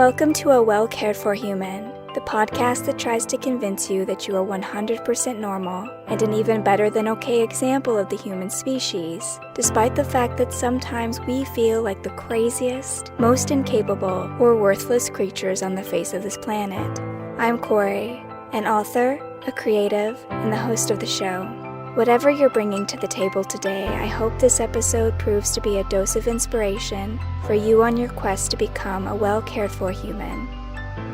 Welcome to A Well Cared For Human, the podcast that tries to convince you that you are 100% normal and an even better than okay example of the human species, despite the fact that sometimes we feel like the craziest, most incapable, or worthless creatures on the face of this planet. I'm Kory, an author, a creative, and the host of the show. Whatever you're bringing to the table today, I hope this episode proves to be a dose of inspiration for you on your quest to become a well-cared-for human.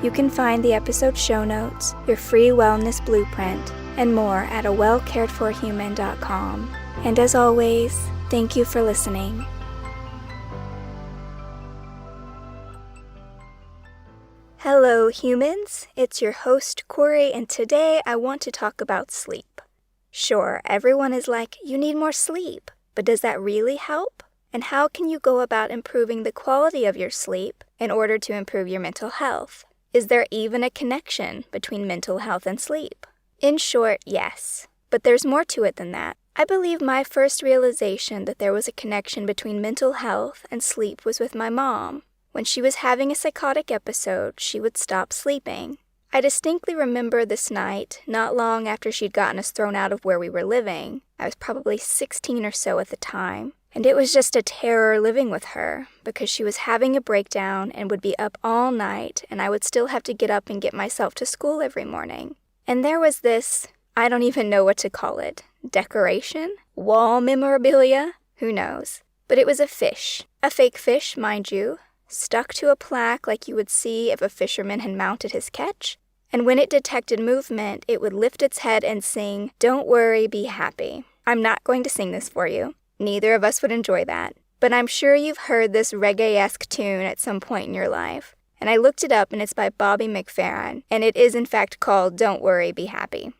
You can find the episode show notes, your free wellness blueprint, and more at awellcaredforhuman.com. And as always, thank you for listening. Hello, humans. It's your host, Kory, and today I want to talk about sleep. Sure, everyone is like, you need more sleep, but does that really help? And how can you go about improving the quality of your sleep in order to improve your mental health? Is there even a connection between mental health and sleep? In short, yes, but there's more to it than that. I believe my first realization that there was a connection between mental health and sleep was with my mom. When she was having a psychotic episode, she would stop sleeping. I distinctly remember this night, not long after she'd gotten us thrown out of where we were living. I was probably 16 or so at the time, and it was just a terror living with her, because she was having a breakdown and would be up all night, and I would still have to get up and get myself to school every morning. And there was this, I don't even know what to call it, decoration? Wall memorabilia? Who knows? But it was a fish. A fake fish, mind you, stuck to a plaque like you would see if a fisherman had mounted his catch, and when it detected movement, it would lift its head and sing, "Don't worry, be happy." I'm not going to sing this for you. Neither of us would enjoy that. But I'm sure you've heard this reggae-esque tune at some point in your life. And I looked it up, and it's by Bobby McFerrin, and it is in fact called "Don't Worry, Be Happy."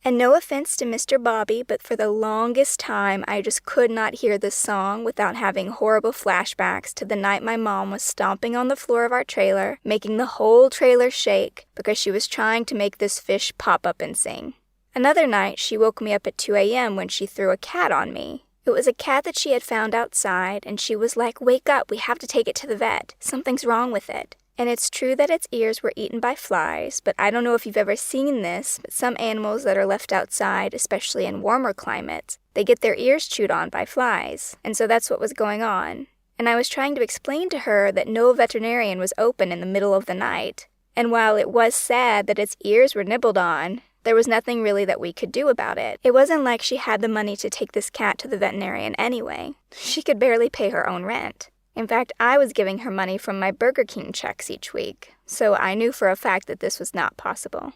And no offense to Mr. Bobby, but for the longest time, I just could not hear this song without having horrible flashbacks to the night my mom was stomping on the floor of our trailer, making the whole trailer shake because she was trying to make this fish pop up and sing. Another night, she woke me up at 2 a.m. when she threw a cat on me. It was a cat that she had found outside, and she was like, "Wake up, we have to take it to the vet. Something's wrong with it." And it's true that its ears were eaten by flies, but I don't know if you've ever seen this, but some animals that are left outside, especially in warmer climates, they get their ears chewed on by flies, and so that's what was going on. And I was trying to explain to her that no veterinarian was open in the middle of the night, and while it was sad that its ears were nibbled on, there was nothing really that we could do about it. It wasn't like she had the money to take this cat to the veterinarian anyway. She could barely pay her own rent. In fact, I was giving her money from my Burger King checks each week, so I knew for a fact that this was not possible.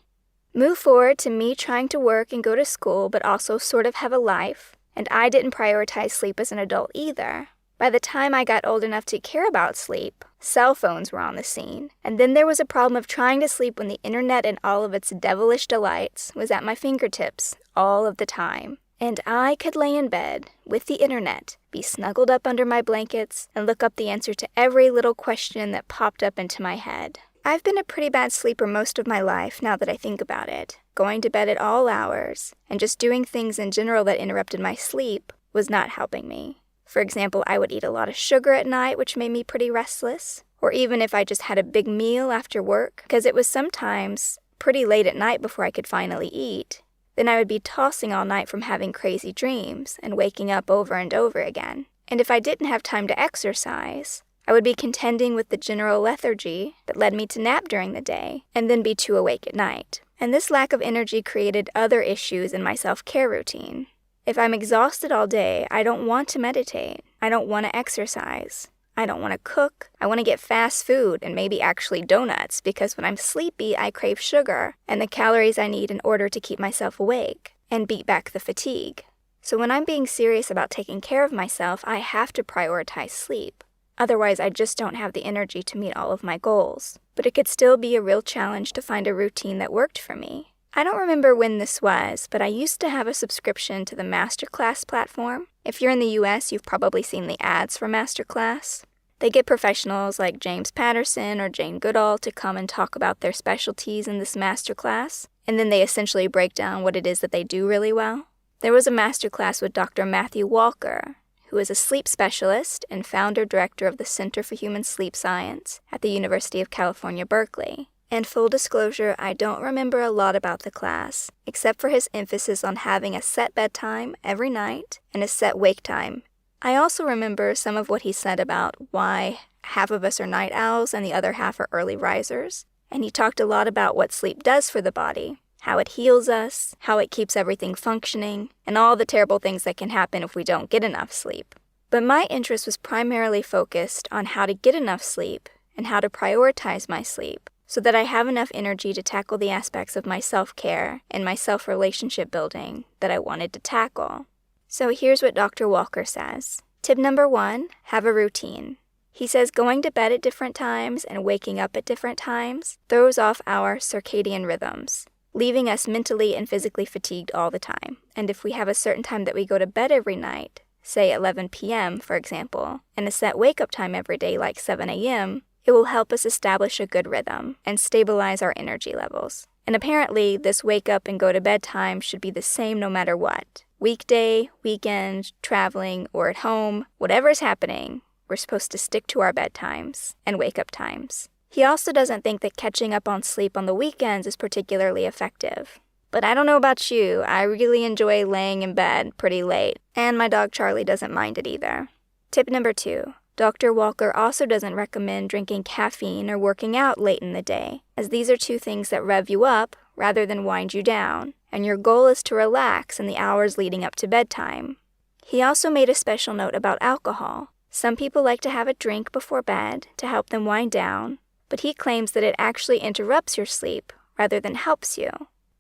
Move forward to me trying to work and go to school, but also sort of have a life, and I didn't prioritize sleep as an adult either. By the time I got old enough to care about sleep, cell phones were on the scene, and then there was a problem of trying to sleep when the internet and all of its devilish delights was at my fingertips all of the time. And I could lay in bed, with the internet, be snuggled up under my blankets, and look up the answer to every little question that popped up into my head. I've been a pretty bad sleeper most of my life, now that I think about it. Going to bed at all hours, and just doing things in general that interrupted my sleep, was not helping me. For example, I would eat a lot of sugar at night, which made me pretty restless. Or even if I just had a big meal after work, because it was sometimes pretty late at night before I could finally eat. Then I would be tossing all night from having crazy dreams and waking up over and over again. And if I didn't have time to exercise, I would be contending with the general lethargy that led me to nap during the day and then be too awake at night. And this lack of energy created other issues in my self-care routine. If I'm exhausted all day, I don't want to meditate. I don't want to exercise. I don't want to cook. I want to get fast food and maybe actually donuts because when I'm sleepy, I crave sugar and the calories I need in order to keep myself awake and beat back the fatigue. So when I'm being serious about taking care of myself, I have to prioritize sleep. Otherwise, I just don't have the energy to meet all of my goals. But it could still be a real challenge to find a routine that worked for me. I don't remember when this was, but I used to have a subscription to the Masterclass platform. If you're in the US, you've probably seen the ads for Masterclass. They get professionals like James Patterson or Jane Goodall to come and talk about their specialties in this masterclass, and then they essentially break down what it is that they do really well. There was a masterclass with Dr. Matthew Walker, who is a sleep specialist and founder-director of the Center for Human Sleep Science at the University of California, Berkeley. And full disclosure, I don't remember a lot about the class, except for his emphasis on having a set bedtime every night and a set wake time. I also remember some of what he said about why half of us are night owls and the other half are early risers. And he talked a lot about what sleep does for the body, how it heals us, how it keeps everything functioning, and all the terrible things that can happen if we don't get enough sleep. But my interest was primarily focused on how to get enough sleep and how to prioritize my sleep so that I have enough energy to tackle the aspects of my self-care and my self-relationship building that I wanted to tackle. So here's what Dr. Walker says. Tip number 1, have a routine. He says going to bed at different times and waking up at different times throws off our circadian rhythms, leaving us mentally and physically fatigued all the time. And if we have a certain time that we go to bed every night, say 11 p.m., for example, and a set wake-up time every day like 7 a.m., it will help us establish a good rhythm and stabilize our energy levels. And apparently, this wake-up and go-to-bed time should be the same no matter what. Weekday, weekend, traveling, or at home, whatever is happening, we're supposed to stick to our bedtimes and wake-up times. He also doesn't think that catching up on sleep on the weekends is particularly effective. But I don't know about you, I really enjoy laying in bed pretty late, and my dog Charlie doesn't mind it either. Tip number 2. Dr. Walker also doesn't recommend drinking caffeine or working out late in the day, as these are two things that rev you up rather than wind you down, and your goal is to relax in the hours leading up to bedtime. He also made a special note about alcohol. Some people like to have a drink before bed to help them wind down, but he claims that it actually interrupts your sleep rather than helps you,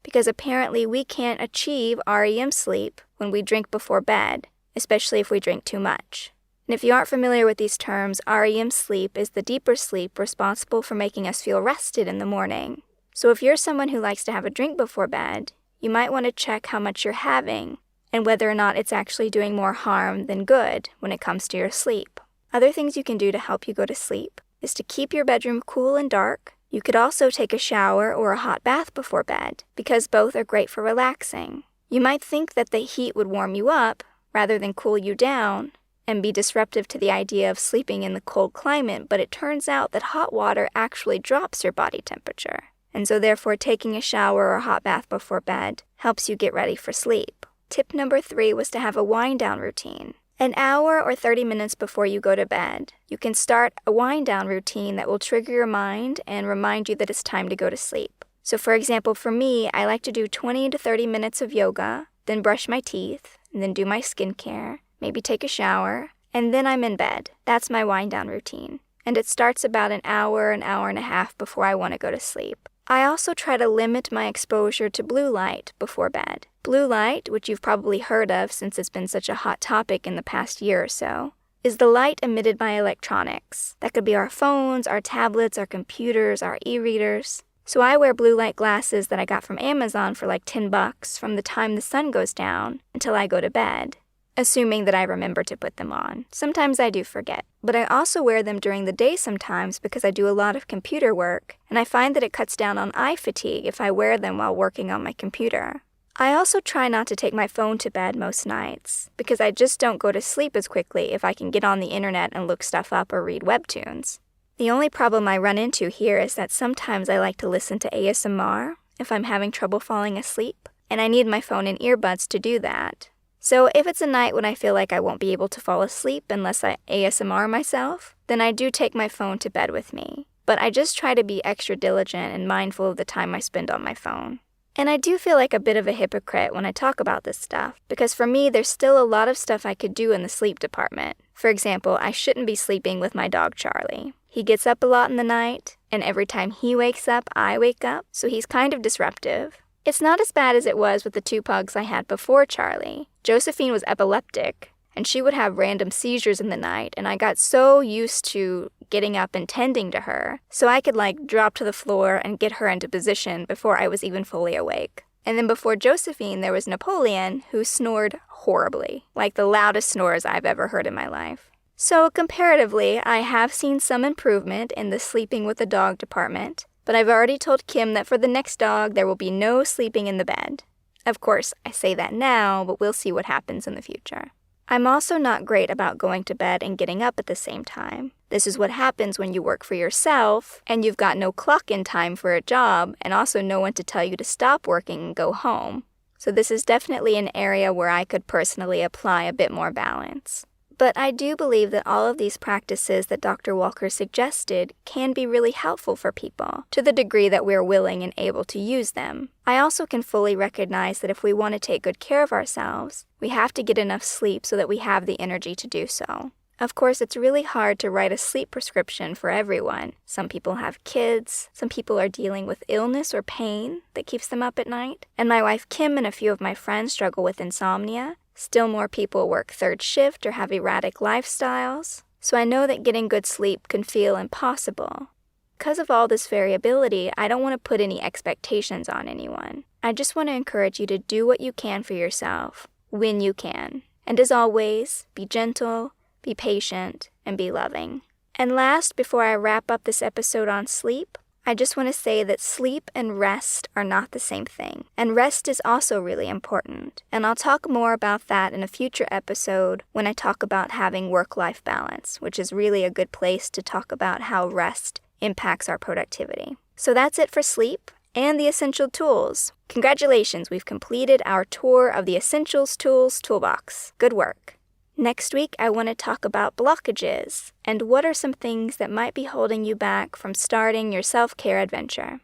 because apparently we can't achieve REM sleep when we drink before bed, especially if we drink too much. And if you aren't familiar with these terms, REM sleep is the deeper sleep responsible for making us feel rested in the morning. So if you're someone who likes to have a drink before bed, you might want to check how much you're having and whether or not it's actually doing more harm than good when it comes to your sleep. Other things you can do to help you go to sleep is to keep your bedroom cool and dark. You could also take a shower or a hot bath before bed, because both are great for relaxing. You might think that the heat would warm you up rather than cool you down and be disruptive to the idea of sleeping in the cold climate, but it turns out that hot water actually drops your body temperature. And so therefore taking a shower or a hot bath before bed helps you get ready for sleep. Tip number 3 was to have a wind-down routine. An hour or 30 minutes before you go to bed, you can start a wind-down routine that will trigger your mind and remind you that it's time to go to sleep. So for example, for me, I like to do 20 to 30 minutes of yoga, then brush my teeth, and then do my skincare, maybe take a shower, and then I'm in bed. That's my wind-down routine. And it starts about an hour and a half before I want to go to sleep. I also try to limit my exposure to blue light before bed. Blue light, which you've probably heard of since it's been such a hot topic in the past year or so, is the light emitted by electronics. That could be our phones, our tablets, our computers, our e-readers. So I wear blue light glasses that I got from Amazon for like $10 from the time the sun goes down until I go to bed, assuming that I remember to put them on. Sometimes I do forget. But I also wear them during the day sometimes because I do a lot of computer work, and I find that it cuts down on eye fatigue if I wear them while working on my computer. I also try not to take my phone to bed most nights, because I just don't go to sleep as quickly if I can get on the internet and look stuff up or read webtoons. The only problem I run into here is that sometimes I like to listen to ASMR if I'm having trouble falling asleep, and I need my phone and earbuds to do that. So if it's a night when I feel like I won't be able to fall asleep unless I ASMR myself, then I do take my phone to bed with me. But I just try to be extra diligent and mindful of the time I spend on my phone. And I do feel like a bit of a hypocrite when I talk about this stuff, because for me, there's still a lot of stuff I could do in the sleep department. For example, I shouldn't be sleeping with my dog Charlie. He gets up a lot in the night, and every time he wakes up, I wake up, so he's kind of disruptive. It's not as bad as it was with the 2 pugs I had before Charlie. Josephine was epileptic, and she would have random seizures in the night, and I got so used to getting up and tending to her, so I could drop to the floor and get her into position before I was even fully awake. And then before Josephine, there was Napoleon, who snored horribly, like the loudest snores I've ever heard in my life. So comparatively, I have seen some improvement in the sleeping with the dog department, but I've already told Kim that for the next dog, there will be no sleeping in the bed. Of course, I say that now, but we'll see what happens in the future. I'm also not great about going to bed and getting up at the same time. This is what happens when you work for yourself and you've got no clock-in time for a job and also no one to tell you to stop working and go home. So this is definitely an area where I could personally apply a bit more balance. But I do believe that all of these practices that Dr. Walker suggested can be really helpful for people, to the degree that we're willing and able to use them. I also can fully recognize that if we want to take good care of ourselves, we have to get enough sleep so that we have the energy to do so. Of course, it's really hard to write a sleep prescription for everyone. Some people have kids, some people are dealing with illness or pain that keeps them up at night, and my wife Kim and a few of my friends struggle with insomnia. Still more people work third shift or have erratic lifestyles, so I know that getting good sleep can feel impossible. Because of all this variability, I don't want to put any expectations on anyone. I just want to encourage you to do what you can for yourself, when you can. And as always, be gentle, be patient, and be loving. And last, before I wrap up this episode on sleep, I just want to say that sleep and rest are not the same thing. And rest is also really important. And I'll talk more about that in a future episode when I talk about having work-life balance, which is really a good place to talk about how rest impacts our productivity. So that's it for sleep and the essential tools. Congratulations, we've completed our tour of the Essentials Tools Toolbox. Good work. Next week, I want to talk about blockages and what are some things that might be holding you back from starting your self-care adventure.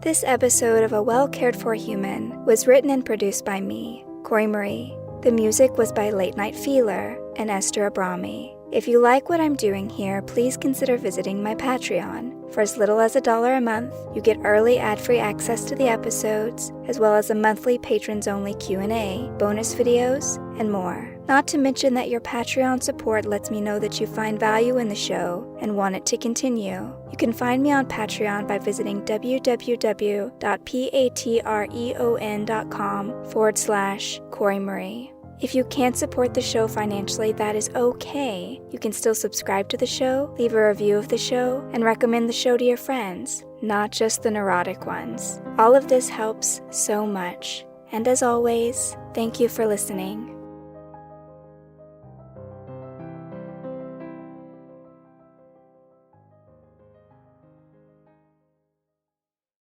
This episode of A Well-Cared-For Human was written and produced by me, Kory Marie. The music was by Late Night Feeler and Esther Abrami. If you like what I'm doing here, please consider visiting my Patreon. For as little as $1 a month, you get early ad-free access to the episodes, as well as a monthly patrons-only Q&A, bonus videos, and more. Not to mention that your Patreon support lets me know that you find value in the show and want it to continue. You can find me on Patreon by visiting www.patreon.com/Kory Marie. If you can't support the show financially, that is okay. You can still subscribe to the show, leave a review of the show, and recommend the show to your friends, not just the neurotic ones. All of this helps so much. And as always, thank you for listening.